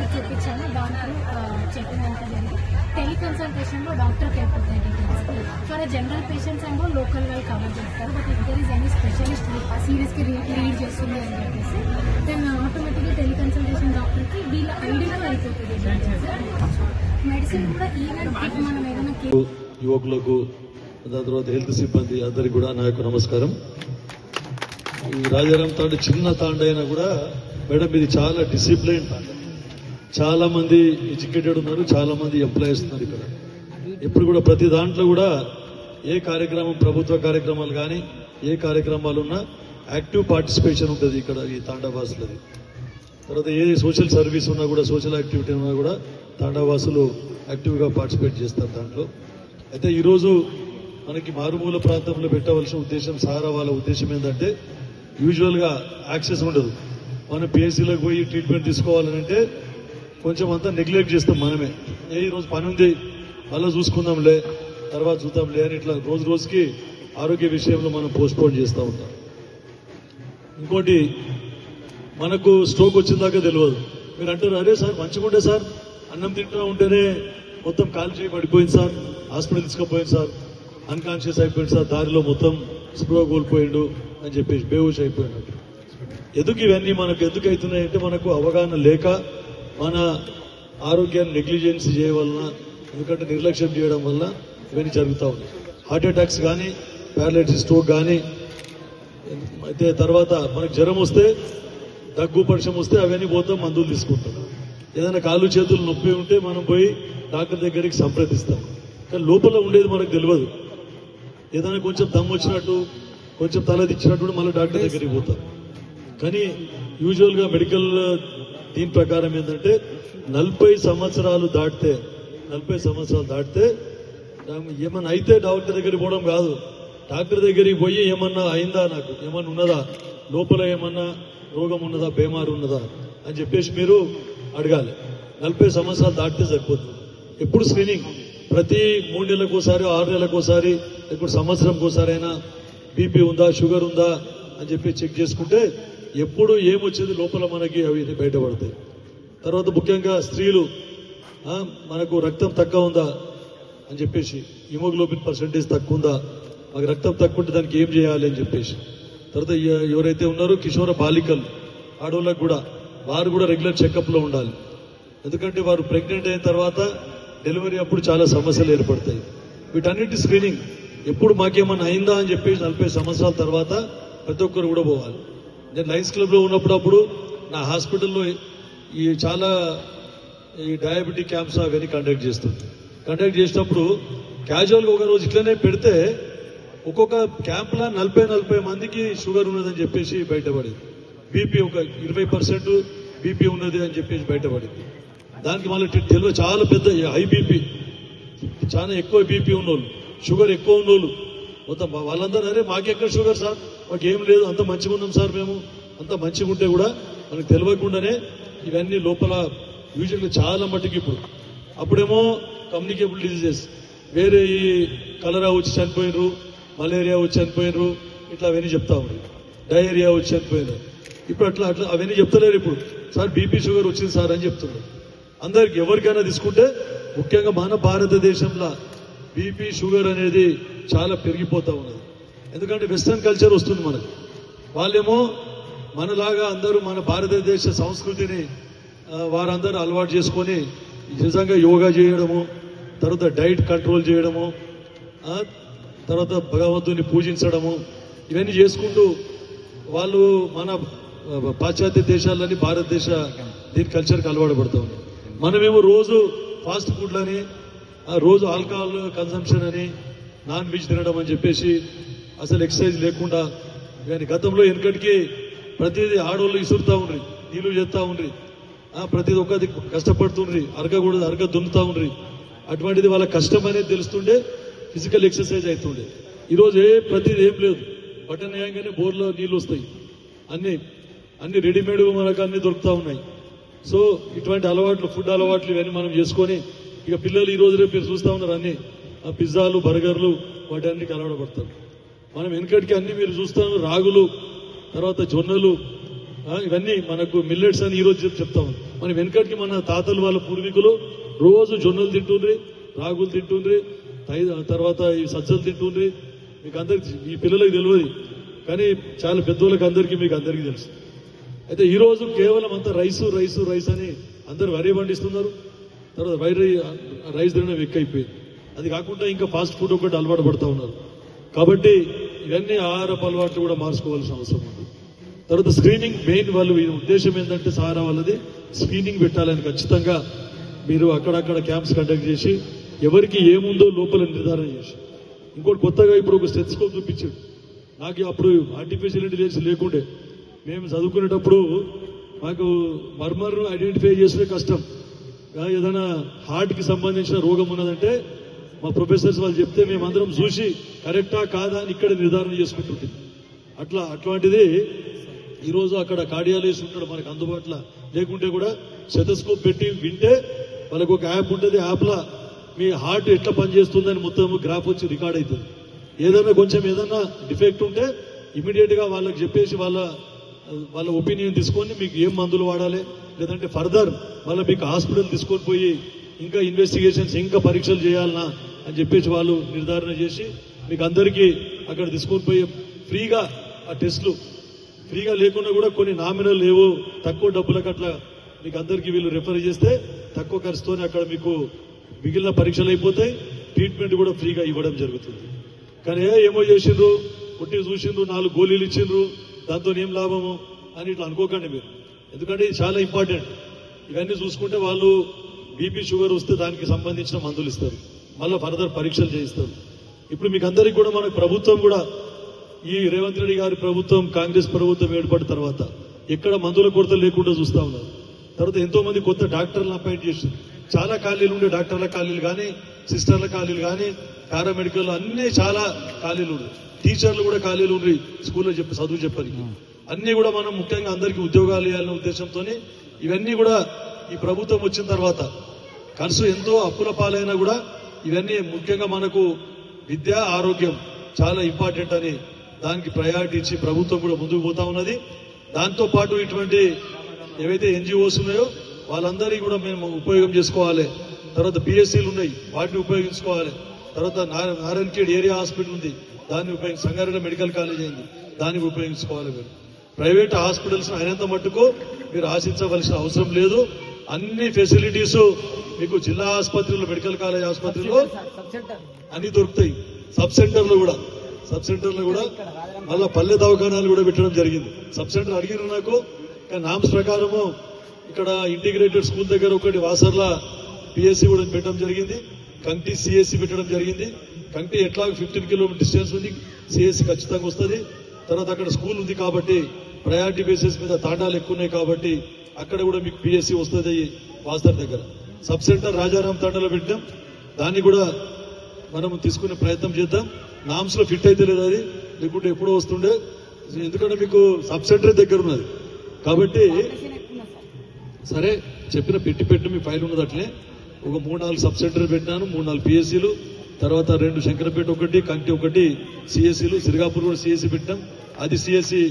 చూపించాను. దాంట్లో చెప్పినంత జరిగి టెలికన్సల్టేషన్లో డాక్టర్కి అయిపోతాయి details. For general patients and local వాళ్ళు కవర్ చేస్తారు. But if there is any specialist సీరియస్కి లీడ్ చేస్తుంది అని చెప్పేసి దెన్ ఆటోమేటిక్గా టెలికన్సల్టేషన్ డాక్టర్కి వీళ్ళ ఐడియాలో అయిపోతుంది. మెడిసిన్ కూడా ఈవెన్ మనం ఏదైనా యువకులకు దాని తర్వాత హెల్త్ సిబ్బంది అందరికి కూడా నా యొక్క నమస్కారం. ఈ రాజారాం తాండ చిన్న తాండ అయినా కూడా మేడం ఇది చాలా డిసిప్లైన్ తాండ. చాలా మంది ఎడ్యుకేటెడ్ ఉన్నారు, చాలా మంది ఎంప్లాయీస్ ఉన్నారు ఇక్కడ. ఇప్పుడు కూడా ప్రతి దాంట్లో కూడా ఏ కార్యక్రమం ప్రభుత్వ కార్యక్రమాలు కానీ ఏ కార్యక్రమాలు ఉన్నా యాక్టివ్ పార్టిసిపేషన్ ఉంటుంది ఇక్కడ ఈ తాండావాసులది. తర్వాత ఏ సోషల్ సర్వీస్ ఉన్నా కూడా సోషల్ యాక్టివిటీ ఉన్నా కూడా తాండావాసులు యాక్టివ్గా పార్టిసిపేట్ చేస్తారు దాంట్లో. అయితే ఈరోజు మనకి మారుమూల ప్రాంతంలో పెట్టవలసిన ఉద్దేశం సారా వాళ్ళ ఉద్దేశం ఏంటంటే యూజువల్గా యాక్సెస్ ఉండదు. మనం పిఎస్సీలోకి పోయి ట్రీట్మెంట్ తీసుకోవాలంటే కొంచెం అంతా నెగ్లెక్ట్ చేస్తాం మనమే. ఈరోజు పని ఉంది మళ్ళీ చూసుకుందాంలే తర్వాత చూద్దాంలే అని ఇట్లా రోజు రోజుకి ఆరోగ్య విషయంలో మనం పోస్ట్పోన్ చేస్తూ ఉంటాం. ఇంకోటి మనకు స్ట్రోక్ వచ్చిందాకా తెలియదు. మీరు అంటారు అరే సార్ మంచిగుండే సార్ అన్నం తింటూ ఉంటేనే మొత్తం కాలు చేయి పడిపోయింది సార్, హాస్పిటల్ తీసుకుపోయింది సార్, అన్కాన్షియస్ అయిపోయింది సార్, దారిలో మొత్తం స్పృహ కోల్పోయిండు అని చెప్పేసి బేహూష్ అయిపోయినట్టు. ఎందుకు ఇవన్నీ మనకు ఎందుకు అవుతున్నాయంటే మనకు అవగాహన లేక మన ఆరోగ్యాన్ని నెగ్లిజెన్స్ చేయవలన, ఎందుకంటే నిర్లక్ష్యం చేయడం వల్ల ఇవన్నీ జరుగుతూ ఉన్నాయి. హార్ట్ అటాక్స్ కానీ ప్యారలైటిస్ స్ట్రోక్ కానీ అయితే తర్వాత మనకు జ్వరం వస్తే దగ్గు పరిచయం వస్తే అవన్నీ పోతాం మందులు తీసుకుంటాం. ఏదైనా కాళ్ళు చేతులు నొప్పి ఉంటే మనం పోయి డాక్టర్ దగ్గరికి సంప్రదిస్తాం. కానీ లోపల ఉండేది మనకు తెలియదు. ఏదైనా కొంచెం దమ్ము వచ్చినట్టు కొంచెం తల దిచ్చినట్టు మళ్ళీ డాక్టర్ దగ్గరికి పోతాం. కానీ యూజువల్గా మెడికల్ దీని ప్రకారం ఏంటంటే 40 సంవత్సరాలు దాటితే ఏమన్నా అయితే డాక్టర్ దగ్గరికి పోవడం కాదు, డాక్టర్ దగ్గరికి పోయి ఏమన్నా అయిందా, నాకు ఏమన్నా ఉన్నదా, లోపల ఏమన్నా రోగం ఉన్నదా, బీమారు ఉన్నదా అని చెప్పేసి మీరు అడగాలి. 40 సంవత్సరాలు దాటితే సరిపోతుంది. ఎప్పుడు స్క్రీనింగ్ ప్రతి 3 నెలలకు ఒకసారి 6 నెలలకు ఒకసారి ఇప్పుడు సంవత్సరంకి ఒకసారి అయినా బీపీ ఉందా షుగర్ ఉందా అని చెప్పి చెక్ చేసుకుంటే ఎప్పుడు ఏమొచ్చేది లోపల మనకి అవి బయటపడతాయి. తర్వాత ముఖ్యంగా స్త్రీలు మనకు రక్తం తక్కువ ఉందా అని చెప్పేసి, హిమోగ్లోబిన్ పర్సెంటేజ్ తక్కువ ఉందా, మాకు రక్తం తక్కువ ఉంటే దానికి ఏం చేయాలి అని చెప్పేసి. తర్వాత ఎవరైతే ఉన్నారో కిషోర బాలికలు ఆడవాళ్ళకు కూడా వారు కూడా రెగ్యులర్ చెకప్లో ఉండాలి. ఎందుకంటే వారు ప్రెగ్నెంట్ అయిన తర్వాత డెలివరీ అప్పుడు చాలా సమస్యలు ఏర్పడతాయి. వీటన్నిటి స్క్రీనింగ్ ఎప్పుడు మాకేమన్నా అయిందా అని చెప్పేసి 40 సంవత్సరాల తర్వాత ప్రతి ఒక్కరు కూడా పోవాలి. నేను లయన్స్ క్లబ్లో ఉన్నప్పుడు నా హాస్పిటల్లో ఈ చాలా ఈ డయాబెటిక్ క్యాంప్స్ అవన్నీ కండక్ట్ చేసినప్పుడు క్యాజువల్గా ఒక రోజు ఇట్లనే పెడితే ఒక్కొక్క క్యాంప్లో 40 మందికి షుగర్ ఉన్నదని చెప్పేసి బయటపడింది. బీపీ ఒక 20% బీపీ ఉన్నది అని చెప్పేసి బయటపడింది. దానికి మళ్ళీ తెలియదు చాలా పెద్ద హై బీపీ, చాలా ఎక్కువ బీపీ ఉన్నోళ్ళు, షుగర్ ఎక్కువ ఉన్నోళ్ళు మొత్తం వాళ్ళందరూ అరే మాకెక్కడ షుగర్ సార్, మాకేం లేదు, అంత మంచిగా ఉన్నాం సార్, మేము అంత మంచిగా ఉంటే కూడా మనకు తెలియకుండానే ఇవన్నీ లోపల యూజువల్గా చాలా మట్టుకు అప్పుడేమో కమ్యూనికేబుల్ డిజీజెస్ వేరే ఈ కలరా వచ్చి చనిపోయినరు, మలేరియా వచ్చి చనిపోయినరు, ఇట్లా అవన్నీ చెప్తా ఉన్నారు, డయేరియా వచ్చి చనిపోయినారు. ఇప్పుడు అట్లా అవన్నీ చెప్తలేరు. ఇప్పుడు సార్ బీపీ షుగర్ వచ్చింది సార్ అని చెప్తున్నారు. అందరికి ఎవరికైనా తీసుకుంటే ముఖ్యంగా మన భారతదేశంలో బీపీ షుగర్ అనేది చాలా పెరిగిపోతూ ఉన్నది. ఎందుకంటే వెస్ట్రన్ కల్చర్ వస్తుంది మనకు. వాళ్ళేమో మనలాగా అందరూ మన భారతదేశ సంస్కృతిని వారందరూ అలవాటు చేసుకొని నిజంగా యోగా చేయడము, తర్వాత డైట్ కంట్రోల్ చేయడము, తర్వాత భగవంతుని పూజించడము, ఇవన్నీ చేసుకుంటూ వాళ్ళు మన పాశ్చాత్య దేశాలని భారతదేశ దీని కల్చర్కి అలవాటు పడుతూ ఉన్నాయి. మనమేమో రోజు ఫాస్ట్ ఫుడ్లని, రోజు ఆల్కహాల్ కన్సంప్షన్ అని, నాన్ వెజ్ తినడం అని చెప్పేసి అసలు ఎక్సర్సైజ్ లేకుండా. కానీ గతంలో వెనకటికి ప్రతిదీ ఆడవాళ్ళు ఇసురుతూ ఉండ్రి, నీళ్ళు చేస్తూ ఉండ్రి, ప్రతిదీ ఒక్కది కష్టపడుతుండ్రి, అరగ దున్నుతూ ఉండ్రి. అటువంటిది వాళ్ళ కష్టం అనేది తెలుస్తుండే, ఫిజికల్ ఎక్సర్సైజ్ అవుతుండే. ఈరోజు ప్రతిదీ ఏం లేదు, బటన్ వేయంగానే బోర్లో నీళ్ళు వస్తాయి, అన్ని రెడీమేడ్ మనకు అన్ని దొరుకుతూ ఉన్నాయి. సో ఇటువంటి అలవాట్లు, ఫుడ్ అలవాట్లు ఇవన్నీ మనం చేసుకొని ఇక పిల్లలు ఈ రోజు రేపు మీరు చూస్తూ ఉన్నారు అన్ని పిజ్జాలు బర్గర్లు వాటి అన్నికి అలవాటు పడతారు. మనం వెనకటికి అన్ని మీరు చూస్తాము, రాగులు, తర్వాత జొన్నలు, ఇవన్నీ మనకు మిల్లెట్స్ అని ఈరోజు చెప్తాము. మన వెనకటికి మన తాతలు వాళ్ళ పూర్వీకులు రోజు జొన్నలు తింటుండ్రి, రాగులు తింటుండ్రి, తర్వాత ఈ సజ్జలు తింటుండ్రి. మీకు అందరికి, ఈ పిల్లలకు తెలియదు కానీ చాలా పెద్దోళ్ళకి అందరికీ మీకు అందరికీ తెలుసు. అయితే ఈరోజు కేవలం అంతా రైసు రైసు రైస్ అని అందరు వరి పండిస్తున్నారు. తర్వాత రైస్ తినడం ఎక్కువైపోయింది. అది కాకుండా ఇంకా ఫాస్ట్ ఫుడ్ ఒకటి అలవాటు పడుతూ ఉన్నారు. కాబట్టి ఇవన్నీ ఆహారపు అలవాట్లు కూడా మార్చుకోవాల్సిన అవసరం ఉంది. తర్వాత స్క్రీనింగ్ మెయిన్, వాళ్ళు ఉద్దేశం ఏంటంటే సహారా వాళ్ళది స్క్రీనింగ్ పెట్టాలని ఖచ్చితంగా మీరు అక్కడక్కడ క్యాంప్స్ కండక్ట్ చేసి ఎవరికి ఏముందో లోపల నిర్ధారణ చేసి, ఇంకోటి కొత్తగా ఇప్పుడు ఒక స్టెథోస్కోప్ చూపించాడు. నాకు అప్పుడు ఆర్టిఫిషియల్ ఇంటెలిజెన్స్ లేకుండే, మేము చదువుకునేటప్పుడు మాకు మర్మర్ను ఐడెంటిఫై చేసే కష్టం. ఏదైనా హార్ట్కి సంబంధించిన రోగం ఉన్నదంటే మా ప్రొఫెసర్స్ వాళ్ళు చెప్తే మేమందరం చూసి కరెక్టా కాదా అని ఇక్కడ నిర్ధారణ చేసుకుంటుంది. అట్లాంటిది ఈరోజు అక్కడ కార్డియాలజిస్ట్ ఉంటాడు మనకు అందుబాటులో, లేకుంటే కూడా స్టెథోస్కోప్ పెట్టి వింటే వాళ్ళకు ఒక యాప్ ఉంటుంది. యాప్లో మీ హార్ట్ ఎట్లా పనిచేస్తుందని మొత్తం గ్రాఫ్ వచ్చి రికార్డ్ అవుతుంది. ఏదైనా డిఫెక్ట్ ఉంటే ఇమీడియట్గా వాళ్ళకి చెప్పేసి వాళ్ళ ఒపీనియన్ తీసుకొని మీకు ఏం మందులు వాడాలి, లేదంటే ఫర్దర్ వాళ్ళ మీకు హాస్పిటల్ తీసుకొని పోయి ఇంకా ఇన్వెస్టిగేషన్స్, ఇంకా పరీక్షలు చేయాలన్నా అని చెప్పేసి వాళ్ళు నిర్ధారణ చేసి మీకు అందరికీ అక్కడ తీసుకొని పోయి ఫ్రీగా ఆ టెస్టులు, ఫ్రీగా లేకుండా కూడా కొన్ని నామినల్ ఏవో తక్కువ డబ్బులకు అట్లా మీకు అందరికీ వీళ్ళు రెఫర్ చేస్తే తక్కువ ఖర్చుతోనే అక్కడ మీకు మిగిలిన పరీక్షలు అయిపోతాయి, ట్రీట్మెంట్ కూడా ఫ్రీగా ఇవ్వడం జరుగుతుంది. కానీ ఏమో చేసిండ్రు, పుట్టి చూసిండ్రు, 4 గోళీలు ఇచ్చిండ్రు, దాంతో ఏం లాభము అని ఇట్లా అనుకోకండి మీరు. ఎందుకంటే ఇది చాలా ఇంపార్టెంట్. ఇవన్నీ చూసుకుంటే వాళ్ళు బీపీ షుగర్ వస్తే దానికి సంబంధించిన మందులు ఇస్తారు, మళ్ళీ ఫర్దర్ పరీక్షలు చేయిస్తారు. ఇప్పుడు మీకు అందరికీ కూడా మన ప్రభుత్వం కూడా, ఈ రేవంత్ రెడ్డి గారి ప్రభుత్వం, కాంగ్రెస్ ప్రభుత్వం ఏర్పడిన తర్వాత ఎక్కడ మందుల కొరత లేకుండా చూస్తా ఉన్నారు. తర్వాత ఎంతో మంది కొత్త డాక్టర్లను అపాయింట్ చేసింది. చాలా ఖాళీలు ఉండే, డాక్టర్ల ఖాళీలు కానీ, సిస్టర్ల ఖాళీలు కానీ, పారామెడికల్ అన్నీ చాలా ఖాళీలు ఉన్నాయి. టీచర్లు కూడా ఖాళీలు ఉన్నాయి, స్కూల్లో చదువు చెప్పని. అన్నీ కూడా మనం ముఖ్యంగా అందరికీ ఉద్యోగాలు ఇవ్వాలనే ఉద్దేశంతో ఇవన్నీ కూడా ఈ ప్రభుత్వం వచ్చిన తర్వాత ఖర్చు ఎంతో అప్పుల పాలైనా కూడా ఇవన్నీ ముఖ్యంగా మనకు విద్య, ఆరోగ్యం చాలా ఇంపార్టెంట్ అని దానికి ప్రయారిటీ ఇచ్చి ప్రభుత్వం కూడా ముందుకు పోతా ఉన్నది. దాంతో పాటు ఇటువంటి ఏవైతే ఎన్జిఓస్ ఉన్నాయో వాళ్ళందరికీ కూడా మేము ఉపయోగం చేసుకోవాలి. తర్వాత పిఎస్సీలు ఉన్నాయి, వాటిని ఉపయోగించుకోవాలి. తర్వాత నారాయణఖేడ్ ఏరియా హాస్పిటల్ ఉంది, దాన్ని సంగారెడ్డి మెడికల్ కాలేజ్ అయింది, దాన్ని ఉపయోగించుకోవాలి. మీరు ప్రైవేట్ హాస్పిటల్స్ అయినంత మట్టుకు మీరు ఆశించవలసిన అవసరం లేదు. అన్ని ఫెసిలిటీస్ మీకు జిల్లా ఆసుపత్రులు, మెడికల్ కాలేజ్ ఆసుపత్రిలో అన్ని దొరుకుతాయి. సబ్ సెంటర్లు కూడా మళ్ళీ పల్లె దవాఖానాలు కూడా పెట్టడం జరిగింది. సబ్ సెంటర్ అడిగిన నాకు నామ్స్ ప్రకారము ఇక్కడ ఇంటిగ్రేటెడ్ స్కూల్ దగ్గర ఒకటి వాసర్ల పిఎస్సి కూడా పెట్టడం జరిగింది, కంటి సిఎస్సి పెట్టడం జరిగింది. కంటి ఎట్లా 15 కిలోమీటర్ డిస్టెన్స్ ఉంది, సిఎస్సి ఖచ్చితంగా వస్తుంది. తర్వాత అక్కడ స్కూల్ ఉంది కాబట్టి ప్రయారిటీ బేసిస్ మీద తాండాలు ఎక్కువ ఉన్నాయి కాబట్టి అక్కడ కూడా మీకు పిఎస్సి వస్తుంది. వాసర్ దగ్గర సబ్ సెంటర్ రాజారాం తాండాలో పెట్టాం, దాన్ని కూడా మనం తీసుకునే ప్రయత్నం చేద్దాం. నామ్స్ లో ఫిట్ అయితే లేదు అది, లేకుంటే ఎప్పుడో వస్తుండే. ఎందుకంటే మీకు సబ్ సెంటర్ దగ్గర ఉన్నది కాబట్టి సరే చెప్పిన పెట్టి మీ ఫైల్ ఉన్నది. అట్లే ఒక 3-4 సబ్ సెంటర్ పెట్టినాను, 3-4 పిఎస్సీలు, తర్వాత 2 శంకరపేట ఒకటి, కంటి ఒకటి సిఎస్సీలు, సిరిగాపూర్ కూడా సిఎస్సీ పెట్టాం. అది సిఎస్సీ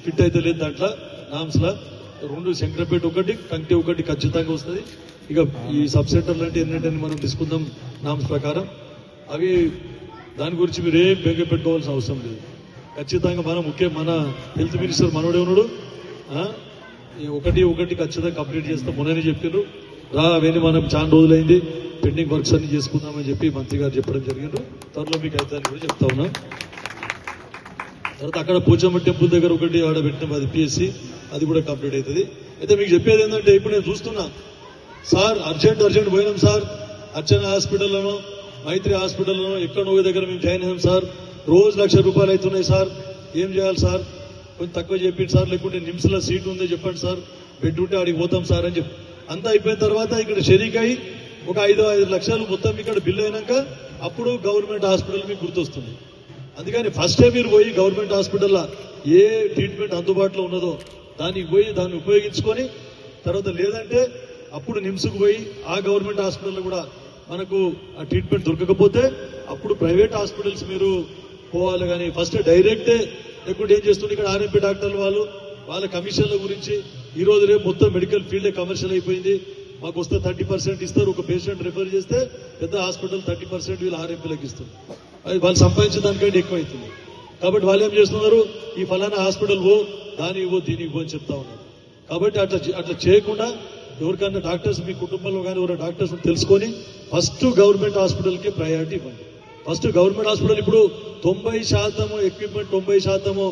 ఫిట్ అయితే లేదు దాంట్లో నామ్స్ లా. 2 శంకరపేట ఒకటి, కంటి ఒకటి ఖచ్చితంగా వస్తుంది. ఇక ఈ సబ్ సెంటర్లు అంటే ఏంటంటే మనం తీసుకుందాం నామ్స్ ప్రకారం. అవి దాని గురించి మీరు ఏం బెంగ పెట్టుకోవాల్సిన అవసరం లేదు. ఖచ్చితంగా మన హెల్త్ మినిస్టర్ మనోడే ఉన్నాడు, ఒకటి ఖచ్చితంగా కంప్లీట్ చేస్తాం. మొన్ననే చెప్పారు అవన్నీ మనం చాలా రోజులైంది, పెండింగ్ వర్క్స్ అన్ని చేసుకుందామని చెప్పి మంత్రి గారు చెప్పడం జరిగింది. త్వరలో మీకు అయితే కూడా చెప్తా ఉన్నా. తర్వాత అక్కడ పోచమ్మ టెంపుల్ దగ్గర ఒకటి ఆడ పెట్టినాం, అది పిఎస్సి, అది కూడా కంప్లీట్ అవుతుంది. అయితే మీకు చెప్పేది ఏంటంటే ఇప్పుడు నేను చూస్తున్నా సార్, అర్జెంట్ పోయినాం సార్, అర్చన హాస్పిటల్లోనో, మైత్రి హాస్పిటల్లోనో, ఎక్కడో దగ్గర మేము జాయిన్ అయ్యాం సార్, రోజు ₹1,00,000 అవుతున్నాయి సార్, ఏం చేయాలి సార్, కొంచెం తక్కువ చెప్పండి సార్, లేకుంటే నిమ్స్లో సీట్ ఉందో చెప్పండి సార్, బెడ్ ఉంటే ఆడికి పోతాం సార్ అని చెప్పి అంతా అయిపోయిన తర్వాత ఇక్కడ షరీక్ అయ్యి ఒక 5 లక్షలు మొత్తం ఇక్కడ బిల్లు అయినాక అప్పుడు గవర్నమెంట్ హాస్పిటల్ మీకు గుర్తొస్తుంది. అందుకని ఫస్టే మీరు పోయి గవర్నమెంట్ హాస్పిటల్లో ఏ ట్రీట్మెంట్ అందుబాటులో ఉన్నదో దానికి పోయి దాన్ని ఉపయోగించుకొని, తర్వాత లేదంటే అప్పుడు నిమ్స్కు పోయి ఆ గవర్నమెంట్ హాస్పిటల్లో కూడా మనకు ఆ ట్రీట్మెంట్ దొరకకపోతే అప్పుడు ప్రైవేట్ హాస్పిటల్స్ మీరు పోవాలి కానీ ఫస్ట్ డైరెక్టే లేకుంటే ఏం చేస్తుంది ఇక్కడ ఆర్ఎంపీ డాక్టర్లు వాళ్ళ కమిషన్ల గురించి ఈ రోజు రేపు మొత్తం మెడికల్ ఫీల్డే కమర్షియల్ అయిపోయింది. మాకు వస్తే 30% ఇస్తారు. ఒక పేషెంట్ రిఫర్ చేస్తే పెద్ద హాస్పిటల్ 30% వీళ్ళు ఆర్ఎంపీలకు ఇస్తారు. అది వాళ్ళు సంపాదించిన దానికంటే ఎక్కువ అవుతుంది. కాబట్టి వాళ్ళు ఏం చేస్తున్నారు, ఈ ఫలానా హాస్పిటల్ దాని దీనికి అని చెప్తా ఉన్నారు. కాబట్టి అట్లా చేయకుండా ఎవరికైనా డాక్టర్స్ మీ కుటుంబంలో కానీ ఎవరైనా డాక్టర్స్ తెలుసుకొని ఫస్ట్ గవర్నమెంట్ హాస్పిటల్కి ప్రయారిటీ ఇవ్వండి. ఫస్ట్ గవర్నమెంట్ హాస్పిటల్ ఇప్పుడు 90% ఎక్విప్మెంట్ 90%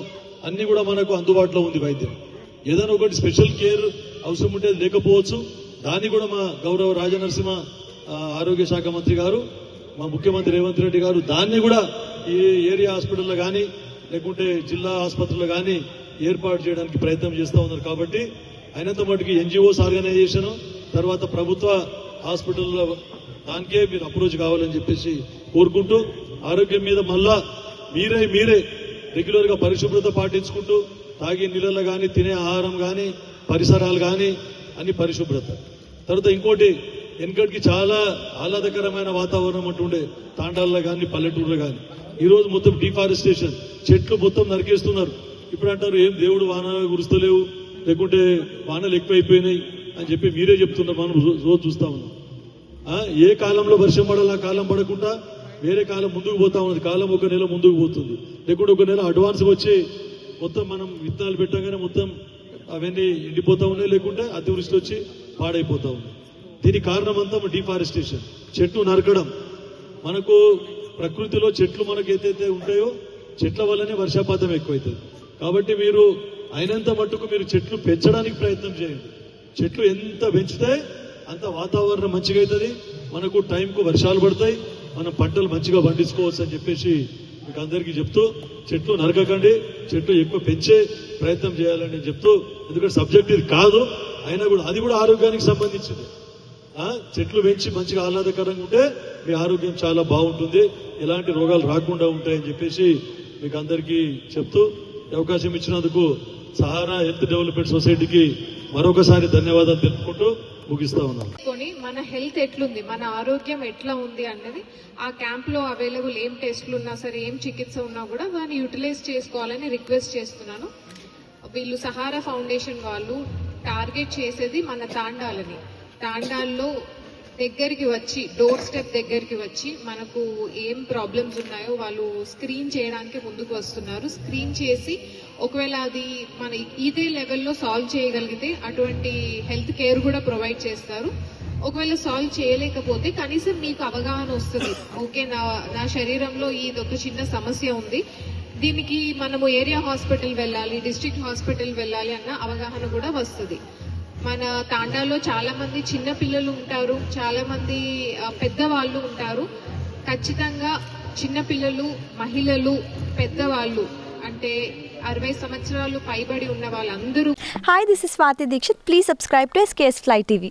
అన్ని కూడా మనకు అందుబాటులో ఉంది. వైద్యం ఏదైనా ఒకటి స్పెషల్ కేర్ అవసరం ఉంటే లేకపోవచ్చు. దాన్ని కూడా మా గౌరవ రాజనరసింహ ఆరోగ్య శాఖ మంత్రి గారు, మా ముఖ్యమంత్రి రేవంత్ రెడ్డి గారు దాన్ని కూడా ఈ ఏరియా హాస్పిటల్లో కానీ లేకుంటే జిల్లా ఆసుపత్రుల్లో కానీ ఏర్పాటు చేయడానికి ప్రయత్నం చేస్తూ ఉన్నారు. కాబట్టి అయినంత మటుకు ఎన్జిఓస్ ఆర్గనైజేషన్ తర్వాత ప్రభుత్వ హాస్పిటల్లో దానికే మీరు అప్రోచ్ కావాలని చెప్పేసి కోరుకుంటూ, ఆరోగ్యం మీద మళ్ళా మీరే రెగ్యులర్ గా పరిశుభ్రత పాటించుకుంటూ తాగే నీళ్ళలో కానీ తినే ఆహారం కానీ పరిసరాలు కానీ అన్ని పరిశుభ్రత. తర్వాత ఇంకోటి వెనకటికి చాలా ఆహ్లాదకరమైన వాతావరణం అంటుండే తాండాల్లో కానీ పల్లెటూరులో కానీ. ఈ రోజు మొత్తం డిఫారెస్టేషన్, చెట్లు మొత్తం నరికేస్తున్నారు. ఇప్పుడు అంటారు ఏం దేవుడు వాన కురుస్తలేవు లేకుంటే వానలు ఎక్కువైపోయినాయి అని చెప్పి మీరే చెప్తున్నారు. మనం రోజు చూస్తా ఉన్నాం. ఏ కాలంలో వర్షం పడాలి ఆ కాలం పడకుండా వేరే కాలం ముందుకు పోతా ఉన్నది. కాలం ఒక నెల ముందుకు పోతుంది, లేకుంటే ఒక నెల అడ్వాన్స్ వచ్చి మొత్తం మనం విత్తనాలు పెట్టగానే మొత్తం అవన్నీ ఎండిపోతా ఉన్నాయి, లేకుంటే అతివృష్టి వచ్చి పాడైపోతా ఉన్నాయి. దీనికి కారణం అంతా డిఫారెస్టేషన్, చెట్లు నరకడం. మనకు ప్రకృతిలో చెట్లు మనకు ఏదైతే ఉంటాయో చెట్ల వల్లనే వర్షపాతం ఎక్కువైతుంది. కాబట్టి మీరు అయినంత మట్టుకు మీరు చెట్లు పెంచడానికి ప్రయత్నం చేయండి. చెట్లు ఎంత పెంచితే అంత వాతావరణం మంచిగా అవుతుంది, మనకు టైంకు వర్షాలు పడతాయి, మనం పంటలు మంచిగా పండించుకోవచ్చు అని చెప్పేసి మీకు అందరికీ చెప్తూ, చెట్లు నరకకండి, చెట్లు ఎక్కువ పెంచే ప్రయత్నం చేయాలని నేను చెప్తూ, ఎందుకంటే సబ్జెక్ట్ ఇది కాదు అయినా కూడా అది కూడా ఆరోగ్యానికి సంబంధించింది. చెట్లు పెంచి మంచిగా ఆహ్లాదకరంగా ఉంటే మీ ఆరోగ్యం చాలా బాగుంటుంది, ఎలాంటి రోగాలు రాకుండా ఉంటాయని చెప్పేసి మీకు అందరికీ చెప్తూ అవకాశం ఇచ్చినందుకు సహారా హెల్త్ డెవలప్మెంట్ సొసైటీకి మరొకసారి ధన్యవాదాలు తెలుపుకుంటూ ముగిస్తా ఉన్నాం. మన హెల్త్ ఎట్లుంది, మన ఆరోగ్యం ఎట్లా ఉంది అన్నది ఆ క్యాంప్ లో అవైలబుల్ ఏం టెస్టులు ఉన్నా సరే, ఏం చికిత్స ఉన్నా కూడా దాన్ని యూటిలైజ్ చేసుకోవాలని రిక్వెస్ట్ చేస్తున్నాను. వీళ్ళు సహారా ఫౌండేషన్ వాళ్ళు టార్గెట్ చేసేది మన తాండాల్లో దగ్గరికి వచ్చి, డోర్ స్టెప్ దగ్గరికి వచ్చి మనకు ఏం ప్రాబ్లమ్స్ ఉన్నాయో వాళ్ళు స్క్రీన్ చేయడానికి ముందుకు వస్తున్నారు. స్క్రీన్ చేసి ఒకవేళ అది మన ఇదే లెవెల్లో సాల్వ్ చేయగలిగితే అటువంటి హెల్త్ కేర్ కూడా ప్రొవైడ్ చేస్తారు. ఒకవేళ సాల్వ్ చేయలేకపోతే కనీసం మీకు అవగాహన వస్తుంది, ఓకే నా శరీరంలో ఇది ఒక చిన్న సమస్య ఉంది, దీనికి మనము ఏరియా హాస్పిటల్ వెళ్ళాలి, డిస్ట్రిక్ట్ హాస్పిటల్ వెళ్ళాలి అన్న అవగాహన కూడా వస్తుంది. మన తాండాలో చాలా మంది చిన్న పిల్లలు ఉంటారు, చాలా మంది పెద్దవాళ్ళు ఉంటారు. ఖచ్చితంగా చిన్నపిల్లలు, మహిళలు, పెద్దవాళ్ళు అంటే 60 సంవత్సరాలు పైబడి ఉన్న వాళ్ళందరూ. Hi, this is Swati Dikshit. Please subscribe to SKS Fly TV.